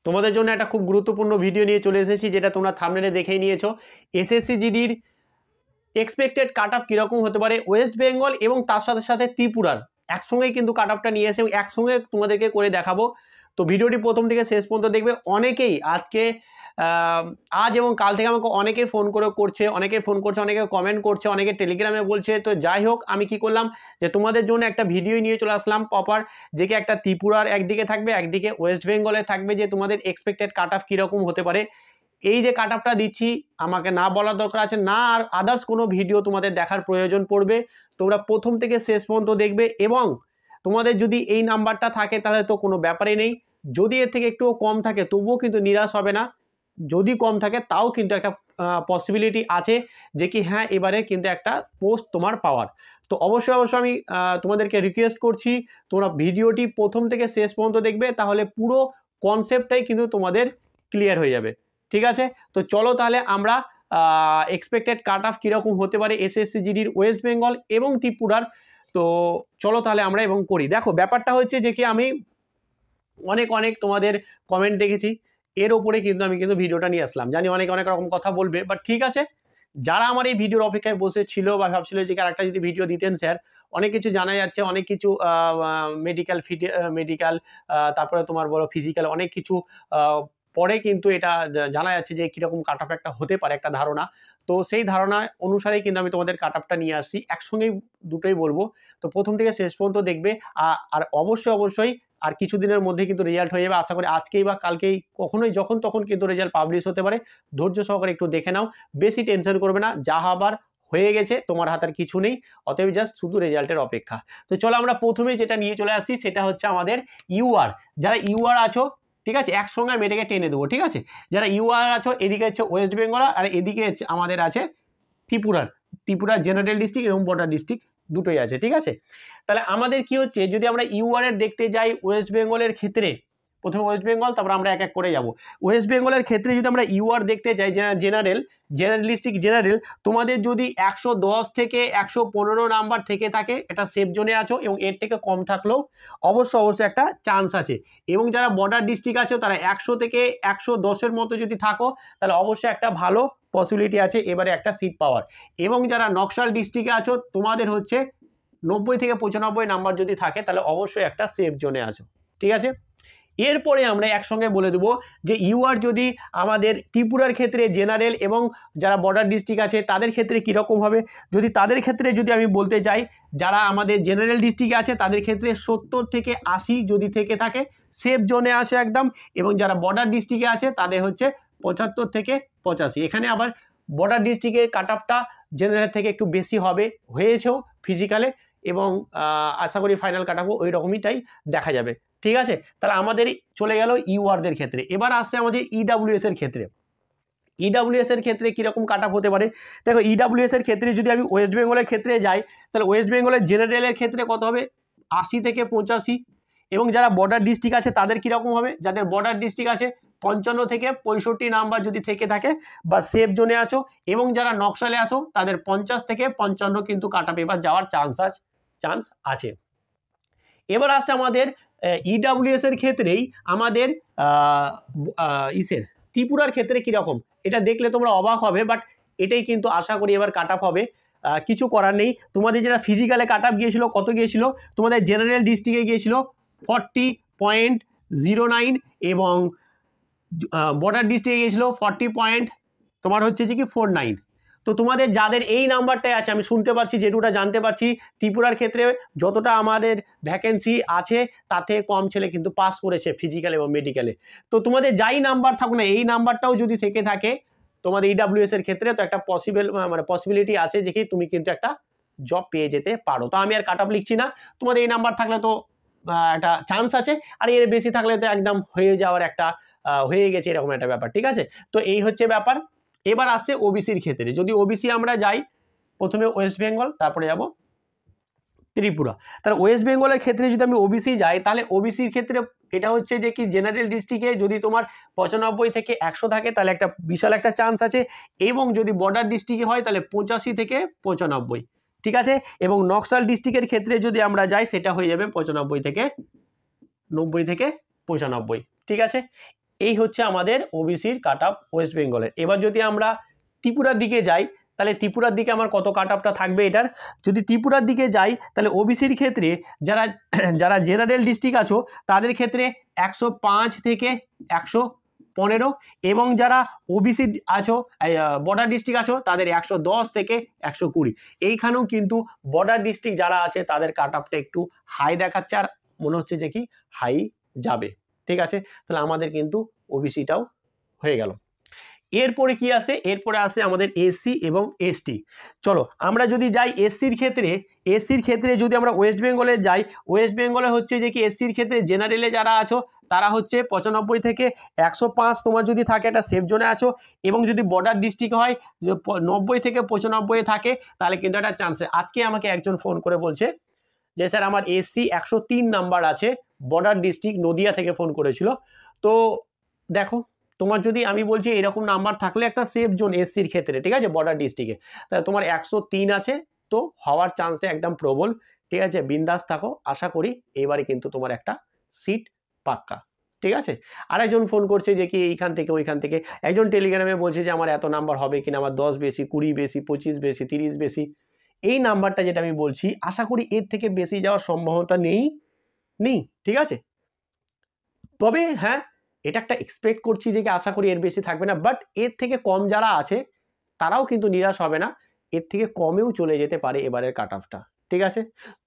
তোমাদের জন্য একটা খুব গুরুত্বপূর্ণ ভিডিও নিয়ে চলে এসেছি, যেটা তোমরা থাম্বনেলে দেখেই নিয়েছো। এসএসসি জিডির এক্সপেক্টেড কাট অফ কীরকম হতে পারে ওয়েস্ট বেঙ্গল এবং তার সাথে সাথে ত্রিপুরার একসঙ্গেই কিন্তু কাট অফটা নিয়ে এসে একসঙ্গে তোমাদেরকে করে দেখাবো। তো ভিডিওটি প্রথম থেকে শেষ পর্যন্ত দেখবে। অনেকেই আজ এবং কাল থেকে আমাকে অনেকেই ফোন করছে, অনেকে কমেন্ট করছে, অনেকে টেলিগ্রামে বলছে। তো যাই হোক, আমি কি করলাম যে তোমাদের জন্য একটা ভিডিও নিয়ে চলে আসলাম প্রপার, যে কি একটা ত্রিপুরার একদিকে থাকবে, একদিকে ওয়েস্ট বেঙ্গলে থাকবে, যে তোমাদের এক্সপেক্টেড কাট অফ কীরকম হতে পারে। এই যে কাট অফটা দিচ্ছি আমাকে না বলার দরকার আছে না, আর আদার্স কোনো ভিডিও তোমাদের দেখার প্রয়োজন পড়বে। তোমরা প্রথম থেকে শেষ পর্যন্ত দেখবে, এবং তোমাদের যদি এই নাম্বারটা থাকে তাহলে তো কোনো ব্যাপারই নেই। যদি এর থেকে একটু কম থাকে তবুও কিন্তু নিরাশ হবে না। যদি কম থাকে তাও কিন্তু একটা পসিবিলিটি আছে যে কি হ্যাঁ এবারে কিন্তু একটা পোস্ট তোমার পাওয়ার। তো অবশ্যই আমি তোমাদেরকে রিকোয়েস্ট করছি, তোমরা ভিডিওটি প্রথম থেকে শেষ পর্যন্ত দেখবে, তাহলে পুরো কনসেপ্টটাই কিন্তু তোমাদের ক্লিয়ার হয়ে যাবে। ঠিক আছে, তো চলো তাহলে আমরা এক্সপেক্টেড কাট অফ কীরকম হতে পারে এসএসসি জিডির ওয়েস্ট বেঙ্গল এবং ত্রিপুরার। তো চলো তাহলে আমরা এবং করি। দেখো ব্যাপারটা হচ্ছে যে কি আমি অনেক তোমাদের কমেন্ট দেখেছি, এর ওপরে কিন্তু আমি ভিডিওটা নিয়ে আসলাম। জানি অনেক রকম কথা বলবে, বাট ঠিক আছে, যারা আমার এই ভিডিওর অপেক্ষায় বসেছিল বা ভাবছিল যে আরেকটা যদি ভিডিও দিতেন স্যার, অনেক কিছু জানা যাচ্ছে, অনেক কিছু মেডিকেল তারপরে তোমার বলো ফিজিক্যাল অনেক কিছু পরে কিন্তু এটা জানা যাচ্ছে যে কীরকম কাট অফ একটা হতে পারে, একটা ধারণা। তো সেই ধারণা অনুসারেই কিন্তু আমি তোমাদের কাট অফটা নিয়ে আসছি, একসঙ্গেই দুটোই বলবো। তো প্রথম থেকে শেষ পর্যন্ত দেখবে, আর অবশ্যই আর কিছুদিনের মধ্যে কিন্তু রেজাল্ট হয়ে যাবে। আশা করি আজকেই বা কালকেই, কখনোই যখন তখন কিন্তু রেজাল্ট পাবলিশ হতে পারে। ধৈর্য সহকারে একটু দেখে নাও, বেশি টেনশন করবে না, যা হবার হয়ে গেছে, তোমার হাতের কিছু নেই, অতএব জাস্ট শুধু রেজাল্টের অপেক্ষা। তো চলো আমরা প্রথমেই যেটা নিয়ে চলে আসছি সেটা হচ্ছে আমাদের ইউআর। যারা ইউআর আছো, ঠিক আছে, একসঙ্গে আমি এটাকে টেনে দেবো। ঠিক আছে, যারা ইউআর আছো, এদিকে হচ্ছে ওয়েস্ট বেঙ্গল আর এদিকে আমাদের আছে ত্রিপুরার জেনারেল ডিস্ট্রিক্ট এবং বর্ডার ডিস্ট্রিক্ট দুটোই আছে। ঠিক আছে, তাহলে আমাদের কি হচ্ছে, যদি আমরা ইউআর এর দেখতে যাই ওয়েস্ট বেঙ্গলের ক্ষেত্রে, প্রথমে ওয়েস্ট বেঙ্গল, তারপর আমরা এক করে যাব। ওয়েস্ট বেঙ্গলের ক্ষেত্রে যদি আমরা ইউআর দেখতে যাই, জেনারেল ডিস্ট্রিক্ট জেনারেল, তোমাদের যদি 110 থেকে 115 নাম্বার থেকে থাকে, এটা সেফ জোনে আছো, এবং এর থেকে কম থাকলেও অবশ্যই একটা চান্স আছে। এবং যারা বর্ডার ডিস্ট্রিক্ট আছে, তারা 100 থেকে 110-এর মতো যদি থাকো, তাহলে অবশ্যই একটা ভালো পসিবিলিটি আছে এবারে একটা সিট পাওয়ার। এবং যারা নকশাল ডিস্ট্রিক্টে আছো, তোমাদের হচ্ছে 90 থেকে 95 নাম্বার যদি থাকে, তাহলে অবশ্যই একটা সেফ জোনে আছো। ঠিক আছে, এরপরে আমরা একসঙ্গে বলে দেবো যে ইউআর যদি আমাদের ত্রিপুরার ক্ষেত্রে জেনারেল এবং যারা বর্ডার ডিস্ট্রিক্ট আছে তাদের ক্ষেত্রে কীরকম হবে। যদি তাদের ক্ষেত্রে যদি আমি বলতে চাই, যারা আমাদের জেনারেল ডিস্ট্রিক্টে আছে তাদের ক্ষেত্রে 70 থেকে 80 যদি থেকে থাকে, সেফ জোনে আসে একদম। এবং যারা বর্ডার ডিস্ট্রিক্টে আছে তাদের হচ্ছে 75 থেকে 85। এখানে আবার বর্ডার ডিস্ট্রিক্টের কাট অফটা জেনারেল থেকে একটু বেশি হয়েছেও ফিজিক্যালে, এবং আশা করি ফাইনাল কাট অফও ওই রকমইটাই দেখা যাবে। ঠিক আছে, তাহলে আমাদের চলে গেল ইউআরদের ক্ষেত্রে। এবার আসছে আমাদের ইডাব্লিউএস এর ক্ষেত্রে। ইডাব্লিউএস এর ক্ষেত্রে কীরকম কাট অফ হতে পারে। দেখো ইডাব্লিউএস এর ক্ষেত্রে যদি আমি ওয়েস্ট বেঙ্গলের ক্ষেত্রে যাই, তাহলে ওয়েস্ট বেঙ্গলের জেনারেলের ক্ষেত্রে কত হবে, 80 থেকে 85। এবং যারা বর্ডার ডিস্ট্রিক্ট আছে তাদের কীরকম হবে, যাদের বর্ডার ডিস্ট্রিক্ট আছে 55 থেকে 65 নাম্বার যদি থেকে থাকে বা সেফ জোনে আছো, এবং যারা নকশালে আসো তাদের 50 থেকে 55 কিন্তু কাট অফ এবার যাওয়ার চান্স আছে। এবার আসছে আমাদের ইডাব্লিউএস এর ক্ষেত্রেই আমাদের ত্রিপুরার ক্ষেত্রে কীরকম, এটা দেখলে তোমরা অবাক হবে, বাট এটাই কিন্তু আশা করি এবার কাট অফ হবে। কিছু করার নেই, তোমাদের যেটা ফিজিক্যালে কাট অফ গিয়েছিল, কত গিয়েছিল, তোমাদের জেনারেল ডিস্ট্রিক্টে গিয়েছিল 40.09, এবং বর্ডার ডিস্ট্রিক্টে গিয়েছিল 40.49। তো তোমাদের যাদের এই নাম্বারটাই আছে, আমি শুনতে পাচ্ছি, যেটুকুটা জানতে পারছি, ত্রিপুরার ক্ষেত্রে যতটা আমাদের ভ্যাকেন্সি আছে তাতে কম ছেলে কিন্তু পাস করেছে ফিজিক্যাল এবং মেডিকেলে। তো তোমাদের যাই নাম্বার থাকুক না, এই নাম্বারটাও যদি থেকে থাকে তোমাদের ইডাব্লিউএস এর ক্ষেত্রে, তো একটা পসিবিলিটি আছে যে কি তুমি কিন্তু একটা জব পেয়ে যেতে পারো। তো আমি আর কাট অফ লিখছি না, তোমাদের এই নাম্বার থাকলে তো একটা চান্স আছে, আর এর বেশি থাকলে তো একদম হয়ে যাওয়ার একটা হয়ে গেছে এরকম একটা ব্যাপার। ঠিক আছে, তো এই হচ্ছে ব্যাপার। এবার আসছে ওবিসির ক্ষেত্রে। যদি ওবিসি আমরা যাই, প্রথমে ওয়েস্ট বেঙ্গল, তারপরে যাব ত্রিপুরা। তাহলে ওয়েস্ট বেঙ্গলের ক্ষেত্রে যদি আমি ওবিসি যাই, তাহলে ওবিসির ক্ষেত্রে এটা হচ্ছে যে কি জেনারেল ডিস্ট্রিক্টে যদি তোমার 95 থেকে 100 থাকে, তাহলে একটা বিশাল একটা চান্স আছে। এবং যদি বর্ডার ডিস্ট্রিক্টে হয় তাহলে 85 থেকে 95। ঠিক আছে, এবং নকশাল ডিস্ট্রিক্টের ক্ষেত্রে যদি আমরা যাই, সেটা হয়ে যাবে 95 থেকে 90 থেকে 95। ঠিক আছে, এই হচ্ছে আমাদের ওবিসির কাট অফ ওয়েস্ট বেঙ্গলের। এবার যদি আমরা ত্রিপুরার দিকে যাই তাহলে ত্রিপুরার দিকে আমার কত কাট অফটা থাকবে এটার, যদি ত্রিপুরার দিকে যাই তাহলে ওবিসির ক্ষেত্রে যারা যারা জেনারেল ডিস্ট্রিক্ট আছো তাদের ক্ষেত্রে 105 থেকে 115, এবং যারা ওবিসি আছো বর্ডার ডিস্ট্রিক্ট আছো তাদের 110 থেকে 120। এইখানেও কিন্তু বর্ডার ডিস্ট্রিক্ট যারা আছে তাদের কাট অফটা একটু হাই দেখাচ্ছে, আর মনে হচ্ছে যে কি হাই যাবে। ঠিক আছে, তাহলে আমাদের কিন্তু ওবিসিটাও হয়ে গেল। এরপরে কি আসে, এরপরে আসে আমাদের এসসি এবং এসটি। চলো আমরা যদি যাই এসসির ক্ষেত্রে যদি আমরা ওয়েস্ট বেঙ্গলে যাই, ওয়েস্ট বেঙ্গলে হচ্ছে যে কি এসসির ক্ষেত্রে জেনারেলে যারা আছো তারা হচ্ছে 95 থেকে 105 তোমার যদি থাকে একটা সেফ জোনে আছো, এবং যদি বর্ডার ডিস্ট্রিক্ট হয় 90 থেকে 95 থাকে তাহলে কিন্তু একটা চান্সে। আজকে আমাকে একজন ফোন করে বলছে যে স্যার আমার এসসি 103 নাম্বার আছে, বর্ডার ডিস্ট্রিক্ট নদিয়া থেকে ফোন করেছিল। তো দেখো তোমার যদি আমি বলছি এরকম নাম্বার থাকলে একটা সেফ জোন এসসির ক্ষেত্রে, ঠিক আছে, বর্ডার ডিস্ট্রিক্টে, তাহলে তোমার 103 আছে, তো হওয়ার চান্সটা একদম প্রবল। ঠিক আছে, বিন্দাস থাকো, আশা করি এবারে কিন্তু তোমার একটা সিট পাক্কা। ঠিক আছে, আরেকজন ফোন করছে যে কি এইখান থেকে ওইখান থেকে, একজন টেলিগ্রামে বলছে যে আমার এত নাম্বার হবে কিনা, আমার 10 বেশি, 20 বেশি, 25 বেশি, 30 বেশি। এই নাম্বারটা যেটা আমি বলছি আশা করি এর থেকে বেশি যাওয়ার সম্ভাবনা নেই। ঠিক আছে, তবে হ্যাঁ এটা একটা এক্সপেক্ট করছি যে আশা করি এর বেশি থাকবে না, বাট এর থেকে কম যারা আছে তারাও কিন্তু নিরাশ হবে না, এর থেকে কমেও চলে যেতে পারে এবারের কাট অফটা। ঠিক আছে,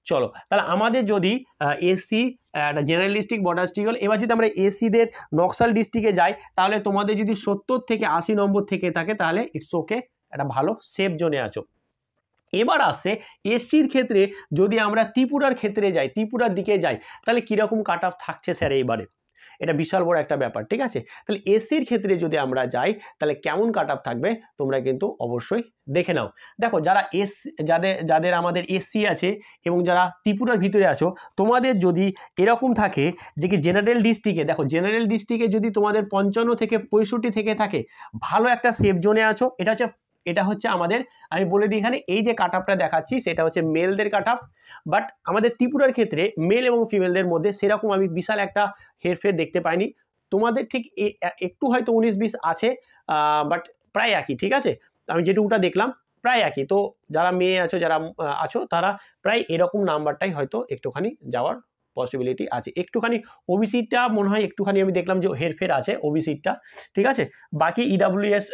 চলো তাহলে আমাদের যদি SC general district border district হল, এবার যদি আমরা এসসিদের নকশাল ডিস্ট্রিক্টে যাই তাহলে তোমাদের যদি 70 থেকে 80 নম্বর থেকে থাকে তাহলে ইটস ওকে, একটা ভালো সেফ জোনে আছো। এবার আসছে এসসির ক্ষেত্রে যদি আমরা ত্রিপুরার ক্ষেত্রে যাই, ত্রিপুরার দিকে যাই তাহলে কীরকম কাট অফ থাকছে স্যার এইবারে, এটা বিশাল বড় একটা ব্যাপার। ঠিক আছে, তাহলে এসসির ক্ষেত্রে যদি আমরা যাই তাহলে কেমন কাট অফ থাকবে তোমরা কিন্তু অবশ্যই দেখে নাও। দেখো যারা যাদের আমাদের এসসি আছে এবং যারা ত্রিপুরার ভিতরে আছো, তোমাদের যদি এরকম থাকে যে কি জেনারেল ডিস্ট্রিক্টে, দেখো জেনারেল ডিস্ট্রিক্টে যদি তোমাদের 55 থেকে 65 থেকে থাকে, ভালো একটা সেফ জোনে আছো। এটা হচ্ছে আমাদের, আমি বলে দিই এখানে এই যে কাট অফটা দেখাচ্ছি সেটা হচ্ছে মেলদের কাট অফ, বাট আমাদের ত্রিপুরার ক্ষেত্রে মেল এবং ফিমেলদের মধ্যে সেরকম আমি বিশাল একটা হেরফের দেখতে পাইনি। তোমাদের ঠিক একটু হয়তো 19-20 আছে, বাট প্রায় একই। ঠিক আছে, আমি যেটুকুটা দেখলাম প্রায় একই। তো যারা মেয়ে আছো, যারা আছো তারা প্রায় এরকম নাম্বারটাই হয়তো একটুখানি যাওয়ার পসিবিলিটি আছে। একটুখানি ওবিসিটা মনে হয় একটুখানি আমি দেখলাম যে হেরফের আছে ওবিসিটা। ঠিক আছে, বাকি ইডাব্লিউএস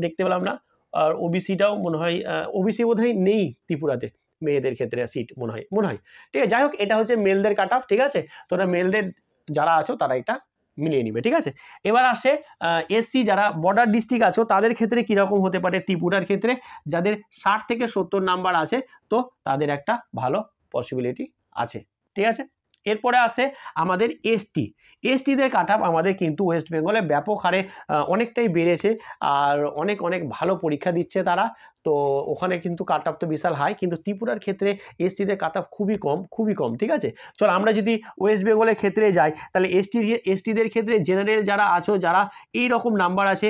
দেখতে পেলাম না, আর ওবিসিটাও মনে হয়, ওবিসি বোধ হয় নেই ত্রিপুরাতে মেয়েদের ক্ষেত্রে সিট মনে হয়। ঠিক আছে, যাই হোক এটা হচ্ছে মেলদের কাট অফ। ঠিক আছে, তোমরা মেলদের যারা আছো তারা এটা মিলিয়ে নিবে। ঠিক আছে, এবার আসে এসসি যারা বর্ডার ডিস্ট্রিক্ট আছো তাদের ক্ষেত্রে কীরকম হতে পারে। ত্রিপুরার ক্ষেত্রে যাদের 60 থেকে 70 নাম্বার আছে, তো তাদের একটা ভালো পসিবিলিটি আছে। ঠিক আছে, এরপরে আসে আমাদের এসটিদের কাট অফ আমাদের কিন্তু ওয়েস্ট বেঙ্গলে ব্যাপক হারে অনেকটাই বেড়েছে, আর অনেক ভালো পরীক্ষা দিচ্ছে তারা, তো ওখানে কিন্তু কাট অফ তো বিশাল হাই, কিন্তু ত্রিপুরার ক্ষেত্রে এসটিদের কাট অফ খুবই কম। ঠিক আছে, চলো আমরা যদি ওয়েস্ট বেঙ্গলের ক্ষেত্রে যাই তাহলে এসটিদের ক্ষেত্রে জেনারেল যারা আছো, যারা এই রকম নাম্বার আছে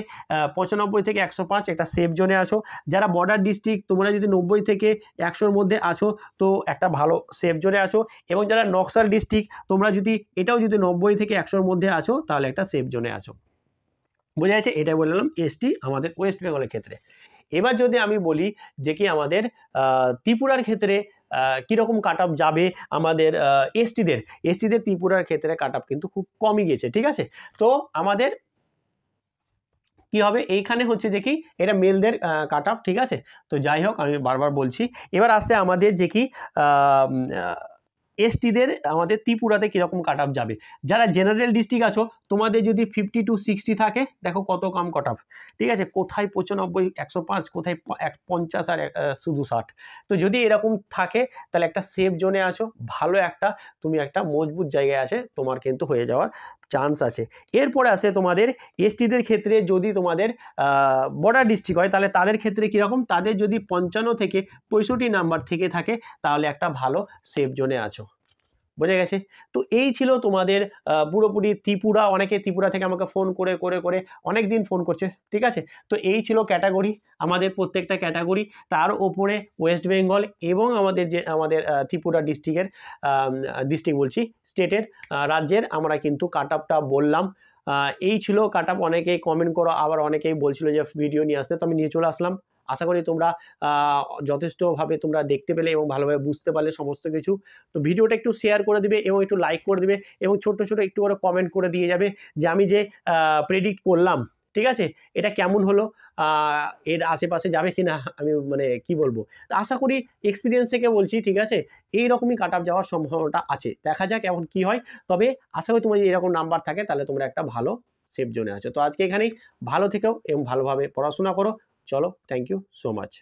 95 থেকে 105 একটা সেফ জোনে আছো। যারা বর্ডার ডিস্ট্রিক্ট তোমরা যদি 90 থেকে 100-র মধ্যে আছো তো একটা ভালো সেফ জোনে আছো, এবং যারা নকশাল ডিস্ট্রিক্ট তোমরা যদি এটাও যদি 90 থেকে 100-র মধ্যে আছো তাহলে একটা সেফ জোনে আছো। বোঝা যাচ্ছে, এটাই বললাম এসটি আমাদের ওয়েস্ট বেঙ্গলের ক্ষেত্রে। এবার যদি আমি বলি যে কি আমাদের ত্রিপুরার ক্ষেত্রে কীরকম কাট অফ যাবে আমাদের এসটিদের ত্রিপুরার ক্ষেত্রে কাট অফ কিন্তু খুব কমই গেছে। ঠিক আছে, তো আমাদের কি হবে এইখানে হচ্ছে যে কি এটা মেলদের কাট অফ। ঠিক আছে, তো যাই হোক আমি বারবার বলছি, এবার আসছে আমাদের যে কি এসটিদের আমাদের ত্রিপুরাতে কীরকম কাট অফ যাবে। যারা জেনারেল ডিস্ট্রিক্ট আছো তোমাদের যদি 50 to 60 থাকে, দেখো কত কম কাট অফ। ঠিক আছে, কোথায় 95, 105, কোথায় 50 আর শুধু 60। তো যদি এরকম থাকে তাহলে একটা সেফ জোনে আছো, ভালো তুমি একটা মজবুত জায়গায় আছে, তোমার কিন্তু হয়ে যাওয়ার চান্স আছে। এরপরে আসে তোমাদের এসটিদের ক্ষেত্রে যদি তোমাদের বর্ডার ডিস্ট্রিক্ট হয় তাহলে তাদের ক্ষেত্রে কীরকম, তাদের যদি 55 থেকে 65 নাম্বার থেকে থাকে তাহলে একটা ভালো সেফ জোনে আছো। বোঝা গেছে, তো এই ছিল তোমাদের পুরোপুরি ত্রিপুরা। অনেকে ত্রিপুরা থেকে আমাকে ফোন করে অনেক দিন ফোন করছে। ঠিক আছে, তো এই ছিল ক্যাটাগরি, আমাদের প্রত্যেকটা ক্যাটাগরি, তার ওপরে ওয়েস্ট বেঙ্গল এবং আমাদের ত্রিপুরা ডিস্ট্রিক্ট বলছি স্টেটের রাজ্যের আমরা কিন্তু কাট অফটা বললাম। এই ছিল কাট আপ। অনেকেই কমেন্ট করো, আবার অনেকেই বলছিল যে ভিডিও নিয়ে আসতে, তো আমি নিয়ে চলে আসলাম। আশা করি তোমরা যথেষ্টভাবে তোমরা দেখতে পেলে এবং ভালোভাবে বুঝতে পারলে সমস্ত কিছু। তো ভিডিওটা একটু শেয়ার করে দিবে এবং একটু লাইক করে দিবে এবং ছোট্ট একটু করে কমেন্ট করে দিয়ে যাবে যে আমি যে প্রেডিক্ট করলাম, ঠিক আছে, এটা কেমন হলো, এর আশেপাশে যাবে কিনা, আমি মানে কি বলবো। তো আশা করি এক্সপিরিয়েন্স থেকে বলছি, ঠিক আছে, এইরকমই কাট আপ যাওয়ার সম্ভাবনাটা আছে। দেখা যাক এখন কি হয়। তবে আশা করি তোমার যদি এরকম নাম্বার থাকে তাহলে তোমরা একটা ভালো সেফ জোনে আছো। তো আজকে এখানেই, ভালো থেকো এবং ভালোভাবে পড়াশোনা করো। চলো, থ্যাংক ইউ সো মাচ।